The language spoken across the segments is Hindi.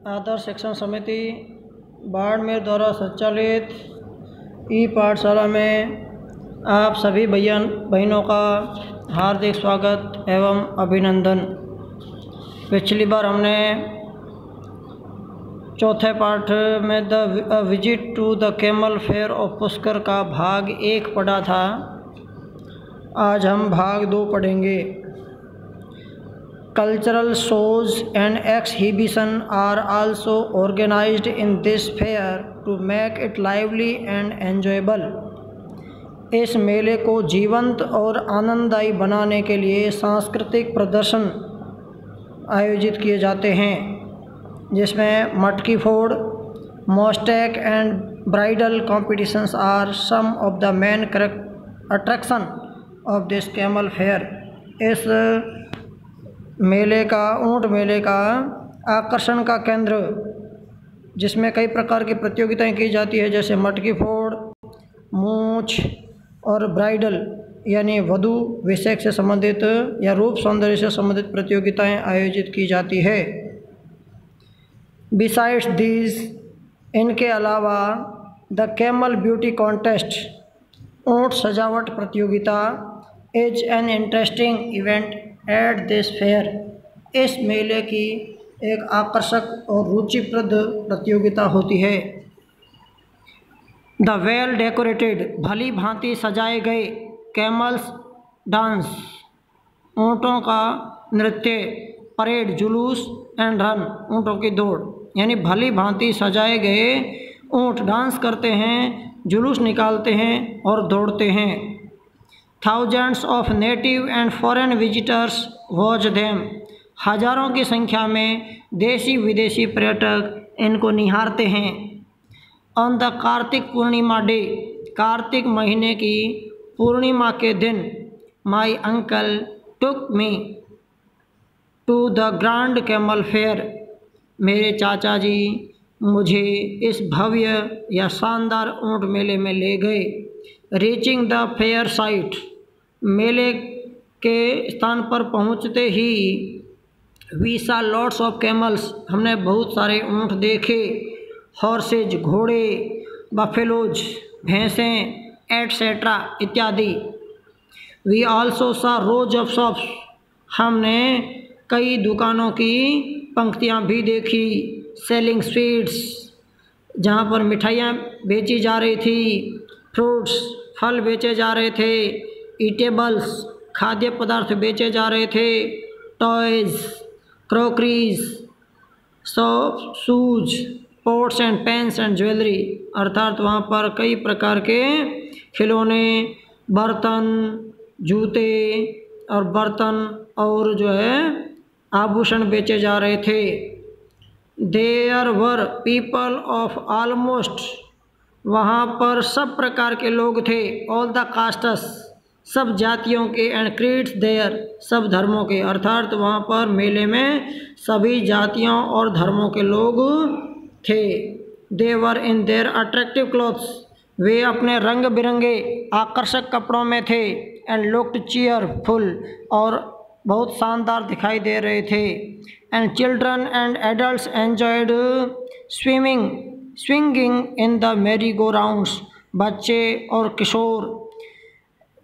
आदर्श शिक्षण समिति बाड़मेर द्वारा संचालित ई पाठशाला में आप सभी भैया बहनों का हार्दिक स्वागत एवं अभिनंदन। पिछली बार हमने चौथे पाठ में the visit to the camel fair of Pushkar का भाग 1 पढ़ा था। आज हम भाग 2 पढ़ेंगे। Cultural shows and exhibition are also organized in this fair to make it lively and enjoyable. इस मेले को जीवंत और आनंददायी बनाने के लिए सांस्कृतिक प्रदर्शन आयोजित किए जाते हैं, जिसमें मटकी फोड़, moustache and bridal competitions are some of the main attraction of this camel fair. इस मेले का ऊँट मेले का आकर्षण का केंद्र, जिसमें कई प्रकार की प्रतियोगिताएं की जाती है, जैसे मटकी फोड़, मूछ और ब्राइडल यानी वधू विषय से संबंधित या रूप सौंदर्य से संबंधित प्रतियोगिताएं आयोजित की जाती है। बिसाइड्स दीज, इनके अलावा द कैमल ब्यूटी कॉन्टेस्ट, ऊँट सजावट प्रतियोगिता, is an interesting event at this fair. इस मेले की एक आकर्षक और रुचिप्रद प्रतियोगिता होती है। द वेल डेकोरेटेड, भली भांति सजाए गए, कैमल्स डांस, ऊँटों का नृत्य, परेड जुलूस एंड रन, ऊँटों की दौड़, यानी भली भांति सजाए गए ऊँट डांस करते हैं, जुलूस निकालते हैं और दौड़ते हैं। Thousands of native and foreign visitors watch them. हजारों की संख्या में देशी विदेशी पर्यटक इनको निहारते हैं। On the Kartik Purnima day, Kartik महीने की पूर्णिमा के दिन, my uncle took me to the grand camel fair. मेरे चाचा जी मुझे इस भव्य या शानदार ऊँट मेले में ले गए। Reaching the fair site, मेले के स्थान पर पहुंचते ही we saw lots of camels, हमने बहुत सारे ऊँट देखे। हॉर्सेज, घोड़े, बफेलोज, भैंसें, एटसेट्रा इत्यादि। we also saw rows of shops, हमने कई दुकानों की पंक्तियां भी देखी। सेलिंग स्वीट्स, जहां पर मिठाइयाँ बेची जा रही थी। फ्रूट्स, फल बेचे जा रहे थे। ईटेबल्स, खाद्य पदार्थ बेचे जा रहे थे। Toys, crockeries, shoes, pots and pens and jewellery, अर्थात वहाँ पर कई प्रकार के खिलौने, बर्तन, जूते और बर्तन और जो है आभूषण बेचे जा रहे थे। There were people of almost, वहाँ पर सब प्रकार के लोग थे। ऑल द कास्ट्स, सब जातियों के। एंड क्रीड्स देयर, सब धर्मों के, अर्थात वहाँ पर मेले में सभी जातियों और धर्मों के लोग थे। दे वर इन देयर अट्रैक्टिव क्लॉथ्स, वे अपने रंग बिरंगे आकर्षक कपड़ों में थे। एंड लुक्ड चीयरफुल, और बहुत शानदार दिखाई दे रहे थे। And children and adults enjoyed swinging in the merry go rounds, बच्चे और किशोर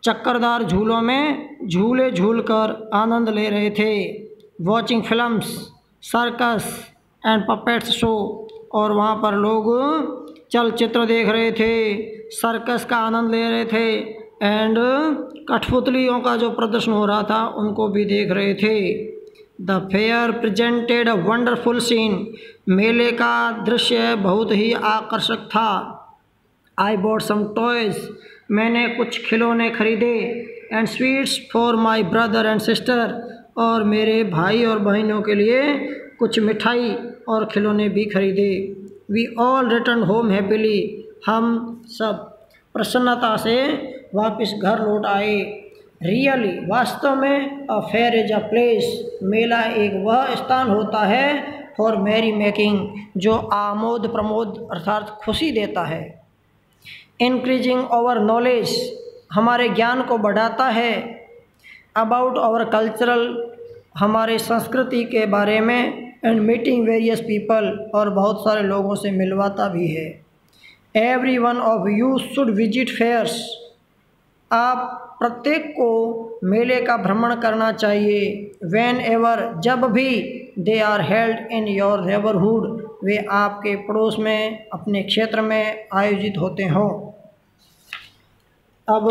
चक्करदार झूलों में झूले झूलकर आनंद ले रहे थे। Watching films, circus and puppets show, और वहाँ पर लोग चलचित्र देख रहे थे, सर्कस का आनंद ले रहे थे एंड कठपुतलियों का जो प्रदर्शन हो रहा था उनको भी देख रहे थे। The fair presented a wonderful scene, मेले का दृश्य बहुत ही आकर्षक था। आई बॉट सम टॉयज़, मैंने कुछ खिलौने खरीदे। And sweets for my brother and sister, और मेरे भाई और बहनों के लिए कुछ मिठाई और खिलौने भी खरीदे। We all return home happily, हम सब प्रसन्नता से वापस घर लौट आए। रियली, वास्तव में, a fair is a place, मेला एक वह स्थान होता है फॉर मैरी मेकिंग, जो आमोद प्रमोद अर्थात खुशी देता है। इंक्रीजिंग आवर नॉलेज, हमारे ज्ञान को बढ़ाता है। अबाउट आवर कल्चरल, हमारे संस्कृति के बारे में। एंड मीटिंग वेरियस पीपल, और बहुत सारे लोगों से मिलवाता भी है। Every one of you should visit fairs, आप प्रत्येक को मेले का भ्रमण करना चाहिए। व्हेन एवर, जब भी, they are held in your neighbourhood, वे आपके पड़ोस में, अपने क्षेत्र में आयोजित होते हों। अब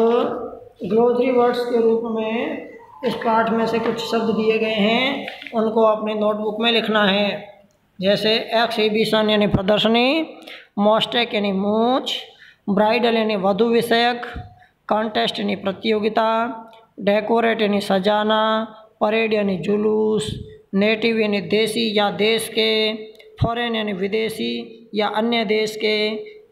ग्लोसरी वर्ड्स के रूप में इस पाठ में से कुछ शब्द दिए गए हैं, उनको अपनी नोटबुक में लिखना है। जैसे एक्सिबिशन यानी प्रदर्शनी, मॉस्टेक यानी मूछ, ब्राइडल यानी वधु विषयक, कॉन्टेस्ट यानी प्रतियोगिता, डेकोरेट यानी सजाना, परेड यानी जुलूस, नेटिव यानी देसी या देश के, फॉरेन यानी विदेशी या अन्य देश के,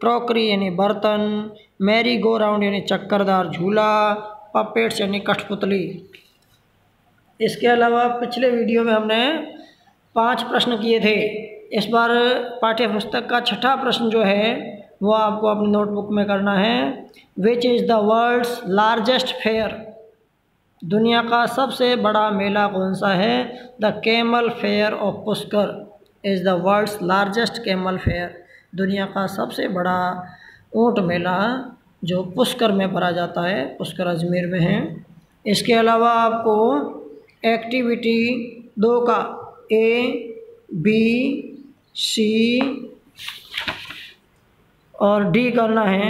क्रॉकरी यानी बर्तन, मैरी गो राउंड यानी चक्करदार झूला, पपेट्स यानी कठपुतली। इसके अलावा पिछले वीडियो में हमने 5 प्रश्न किए थे। इस बार पाठ्य पुस्तक का 6ठा प्रश्न जो है वो आपको अपनी नोटबुक में करना है। Which is the world's largest fair, दुनिया का सबसे बड़ा मेला कौन सा है? The camel fair of Pushkar is the world's largest camel fair, दुनिया का सबसे बड़ा ऊँट मेला जो पुष्कर में भरा जाता है, पुष्कर अजमेर में है। इसके अलावा आपको एक्टिविटी 2 का ए, बी, सी और डी करना है।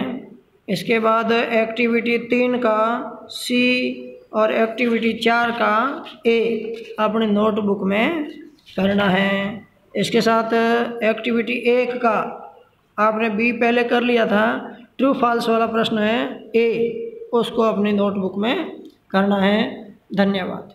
इसके बाद एक्टिविटी 3 का सी और एक्टिविटी 4 का ए अपनी नोटबुक में करना है। इसके साथ एक्टिविटी 1 का आपने बी पहले कर लिया था, ट्रू फॉल्स वाला प्रश्न है ए, उसको अपनी नोटबुक में करना है। धन्यवाद।